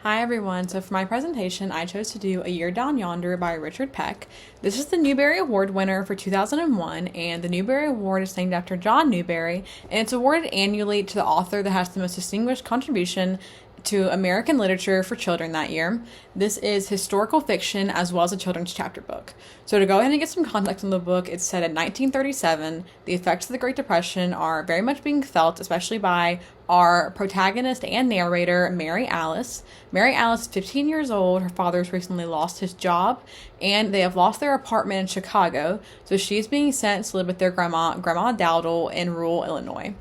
Hi everyone, so for my presentation I chose to do A Year Down Yonder by Richard Peck. This is the Newbery Award winner for 2001, and the Newbery Award is named after John Newbery, and it's awarded annually to the author that has the most distinguished contribution to American literature for children that year. This is historical fiction as well as a children's chapter book. So to go ahead and get some context on the book, it's set in 1937. The effects of the Great Depression are very much being felt, especially by our protagonist and narrator, Mary Alice. Mary Alice is 15 years old. Her father's recently lost his job, and they have lost their apartment in Chicago, so she's being sent to live with their Grandma Dowdle, in rural Illinois.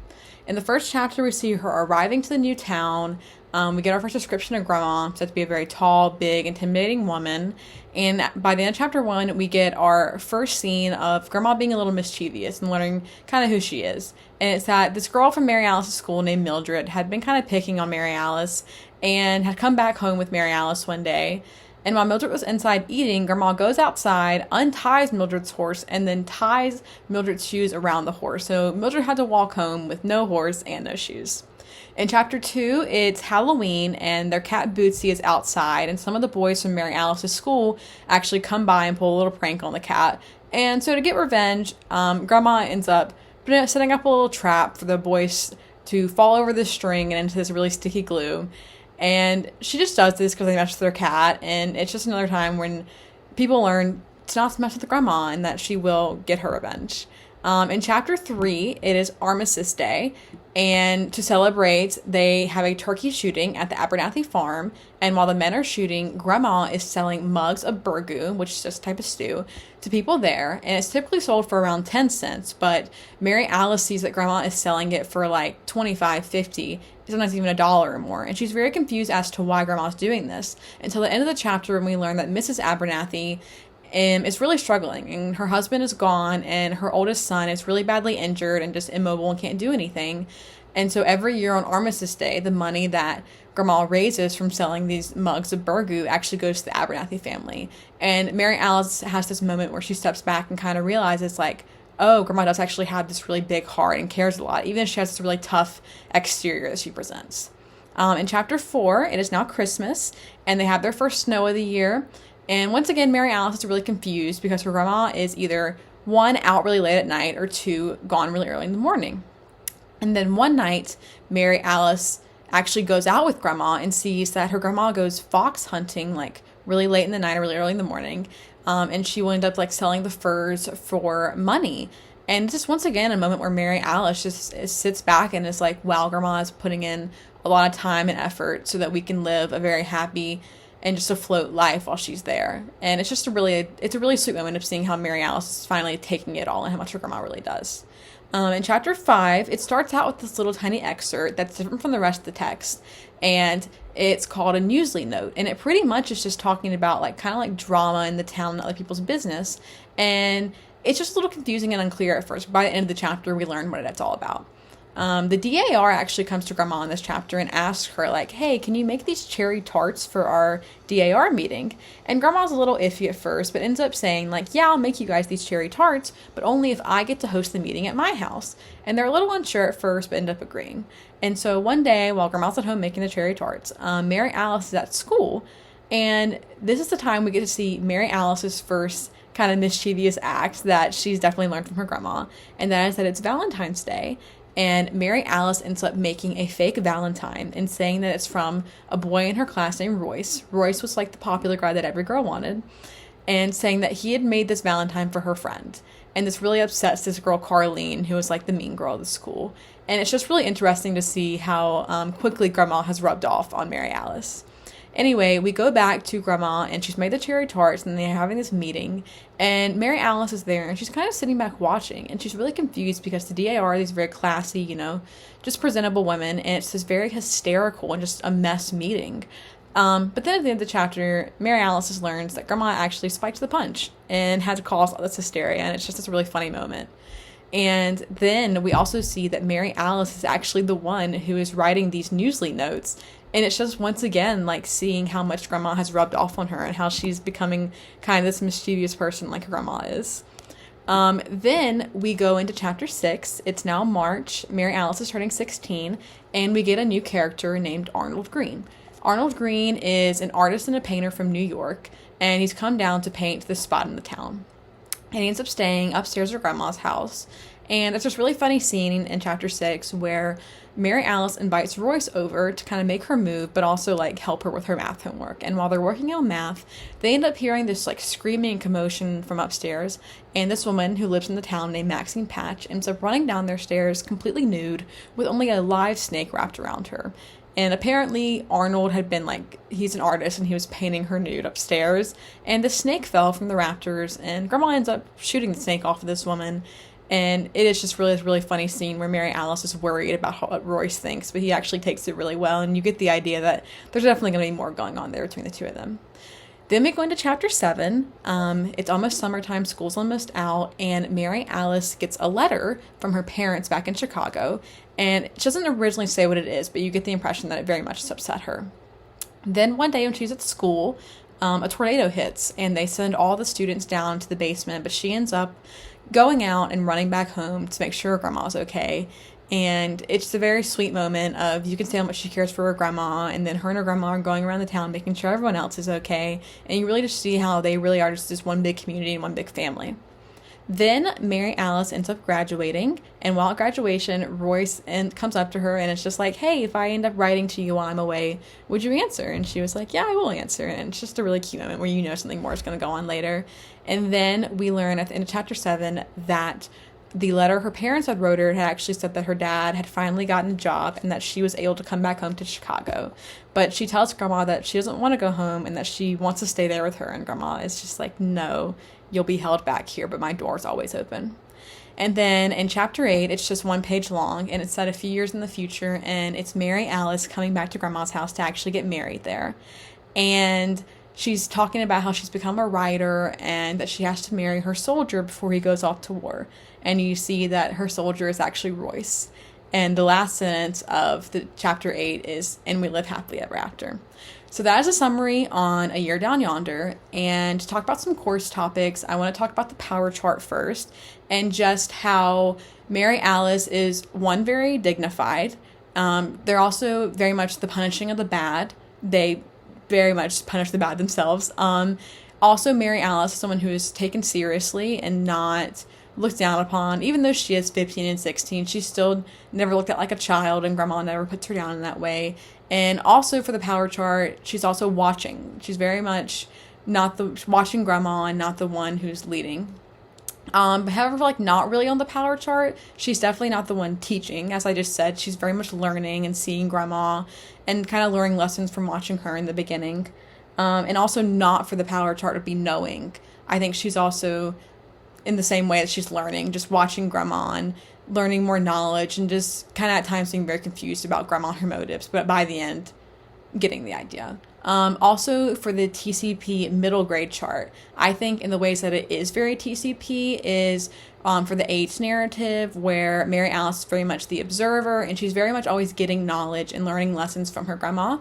In the first chapter, we see her arriving to the new town. We get our first description of Grandma, said to be a very tall, big, intimidating woman. And by the end of chapter 1, we get our first scene of Grandma being a little mischievous and learning kind of who she is. And it's that this girl from Mary Alice's school named Mildred had been kind of picking on Mary Alice and had come back home with Mary Alice one day. And while Mildred was inside eating, Grandma goes outside, unties Mildred's horse, and then ties Mildred's shoes around the horse. So Mildred had to walk home with no horse and no shoes. In chapter 2, it's Halloween, and their cat Bootsy is outside, and some of the boys from Mary Alice's school actually come by and pull a little prank on the cat. And so to get revenge, Grandma ends up setting up a little trap for the boys to fall over the string and into this really sticky glue. And she just does this because they mess with their cat, and it's just another time when people learn to not mess with Grandma and that she will get her revenge. In chapter 3, it is Armistice Day, and to celebrate, they have a turkey shooting at the Abernathy farm, and while the men are shooting, Grandma is selling mugs of burgoo, which is just a type of stew, to people there, and it's typically sold for around 10 cents, but Mary Alice sees that Grandma is selling it for like 25, 50, sometimes even $1 or more, and she's very confused as to why Grandma's doing this, until the end of the chapter when we learn that Mrs. Abernathy is really struggling, and her husband is gone, and her oldest son is really badly injured and just immobile and can't do anything. And so every year on Armistice Day, the money that Grandma raises from selling these mugs of burgoo actually goes to the Abernathy family. And Mary Alice has this moment where she steps back and kind of realizes, like, oh, Grandma does actually have this really big heart and cares a lot, even if she has this really tough exterior that she presents. In chapter 4, it is now Christmas, and they have their first snow of the year. And once again, Mary Alice is really confused because her grandma is either 1, out really late at night, or 2, gone really early in the morning. And then one night, Mary Alice actually goes out with Grandma and sees that her grandma goes fox hunting like really late in the night or really early in the morning. And she will end up like selling the furs for money. And just once again, a moment where Mary Alice just sits back and is like, wow, Grandma is putting in a lot of time and effort so that we can live a very happy and just afloat life while she's there. And it's just a really sweet moment of seeing how Mary Alice is finally taking it all and how much her grandma really does. In chapter 5, it starts out with this little tiny excerpt that's different from the rest of the text, and it's called a newsly note, and it pretty much is just talking about like kind of like drama in the town and other people's business, and it's just a little confusing and unclear at first. By the end of the chapter, we learn what it's all about. The DAR actually comes to Grandma in this chapter and asks her, like, hey, can you make these cherry tarts for our DAR meeting? And Grandma's a little iffy at first, but ends up saying, like, yeah, I'll make you guys these cherry tarts, but only if I get to host the meeting at my house. And they're a little unsure at first, but end up agreeing. And so one day, while Grandma's at home making the cherry tarts, Mary Alice is at school, and this is the time we get to see Mary Alice's first kind of mischievous act that she's definitely learned from her grandma, and that is that it's Valentine's Day. And Mary Alice ends up making a fake Valentine and saying that it's from a boy in her class named Royce. Royce was like the popular guy that every girl wanted. And saying that he had made this Valentine for her friend. And this really upsets this girl, Carlene, who was like the mean girl of the school. And it's just really interesting to see how quickly Grandma has rubbed off on Mary Alice. Anyway, we go back to Grandma, and she's made the cherry tarts, and they're having this meeting, and Mary Alice is there, and she's kind of sitting back watching, and she's really confused because the DAR are these very classy, just presentable women, and it's this very hysterical and just a mess meeting. But then at the end of the chapter, Mary Alice learns that Grandma actually spiked the punch and had to cause all this hysteria, and it's just this really funny moment. And then we also see that Mary Alice is actually the one who is writing these newsly notes. And it's just once again like seeing how much Grandma has rubbed off on her and how she's becoming kind of this mischievous person like her grandma is. Then we go into chapter 6. It's now March. Mary Alice is turning 16, and we get a new character named Arnold Green. Arnold Green is an artist and a painter from New York, and he's come down to paint this spot in the town. And he ends up staying upstairs at her grandma's house. And it's this really funny scene in chapter 6 where Mary Alice invites Royce over to kind of make her move, but also like help her with her math homework. And while they're working on math, they end up hearing this like screaming and commotion from upstairs. And this woman who lives in the town named Maxine Patch ends up running down their stairs completely nude with only a live snake wrapped around her. And apparently Arnold had been like, he's an artist and he was painting her nude upstairs. And the snake fell from the rafters and Grandma ends up shooting the snake off of this woman. And it is just really funny scene where Mary Alice is worried about what Royce thinks, but he actually takes it really well. And you get the idea that there's definitely going to be more going on there between the two of them. Then we go into chapter 7. It's almost summertime, school's almost out, and Mary Alice gets a letter from her parents back in Chicago. And she doesn't originally say what it is, but you get the impression that it very much upset her. Then one day when she's at school, a tornado hits, and they send all the students down to the basement, but she ends up going out and running back home to make sure her grandma's okay. And it's a very sweet moment of you can see how much she cares for her grandma, and then her and her grandma are going around the town making sure everyone else is okay. And you really just see how they really are just this one big community and one big family. Then Mary Alice ends up graduating, and while at graduation, Royce comes up to her and it's just like, hey, if I end up writing to you while I'm away, would you answer? And she was like, yeah, I will answer. And it's just a really cute moment where you know something more is going to go on later. And then we learn at the end of chapter 7 that the letter her parents had wrote her had actually said that her dad had finally gotten a job and that she was able to come back home to Chicago. But she tells Grandma that she doesn't want to go home and that she wants to stay there with her. And Grandma is just like, no, you'll be held back here, but my door's always open. And then in chapter 8, it's just one page long, and it's set a few years in the future, and it's Mary Alice coming back to Grandma's house to actually get married there. And she's talking about how she's become a writer and that she has to marry her soldier before he goes off to war. And you see that her soldier is actually Royce. And the last sentence of the chapter 8 is, and we live happily ever after. So that is a summary on A Year Down Yonder. And to talk about some course topics, I want to talk about the power chart first and just how Mary Alice is, one, very dignified. They're also very much the punishing of the bad. They very much punish the bad themselves. Also, Mary Alice is someone who is taken seriously and not looked down upon. Even though she is 15 and 16, she's still never looked at like a child, and Grandma never puts her down in that way. And also for the power chart, she's also watching. She's very much watching Grandma and not the one who's leading. However, like not really on the power chart, she's definitely not the one teaching. As I just said, she's very much learning and seeing Grandma and kind of learning lessons from watching her in the beginning. And also not for the power chart to be knowing. I think she's also in the same way that she's learning, just watching Grandma and learning more knowledge and just kind of at times being very confused about Grandma and her motives, but by the end, getting the idea. Also for the TCP middle grade chart, I think in the ways that it is very TCP is for the age narrative where Mary Alice is very much the observer and she's very much always getting knowledge and learning lessons from her grandma.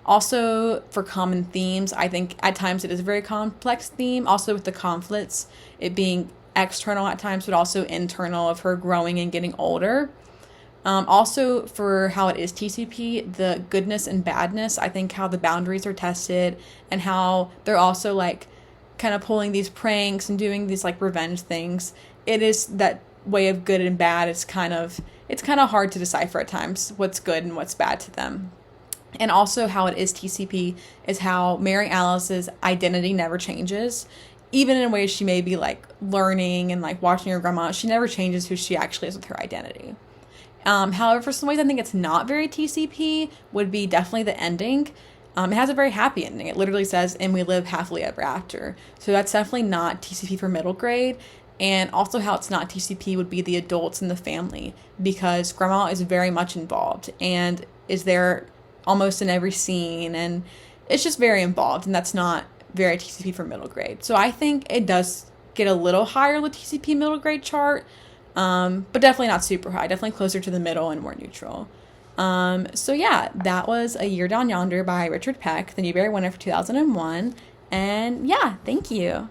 Also for common themes, I think at times it is a very complex theme. Also with the conflicts, it being external at times, but also internal of her growing and getting older. Also for how it is TCP, the goodness and badness, I think how the boundaries are tested and how they're also like kind of pulling these pranks and doing these like revenge things. It is that way of good and bad. It's kind of hard to decipher at times what's good and what's bad to them. And also how it is TCP is how Mary Alice's identity never changes. Even in ways she may be like learning and like watching her grandma, she never changes who she actually is with her identity. However, for some ways I think it's not very TCP would be definitely the ending. It has a very happy ending. It literally says, and we live happily ever after. So that's definitely not TCP for middle grade. And also how it's not TCP would be the adults in the family, because grandma is very much involved and is there almost in every scene, and it's just very involved, and that's not very TCP for middle grade. So I think it does get a little higher on the TCP middle grade chart, but definitely not super high, definitely closer to the middle and more neutral. So yeah, that was A Year Down Yonder by Richard Peck, the Newbery winner for 2001. And yeah, thank you.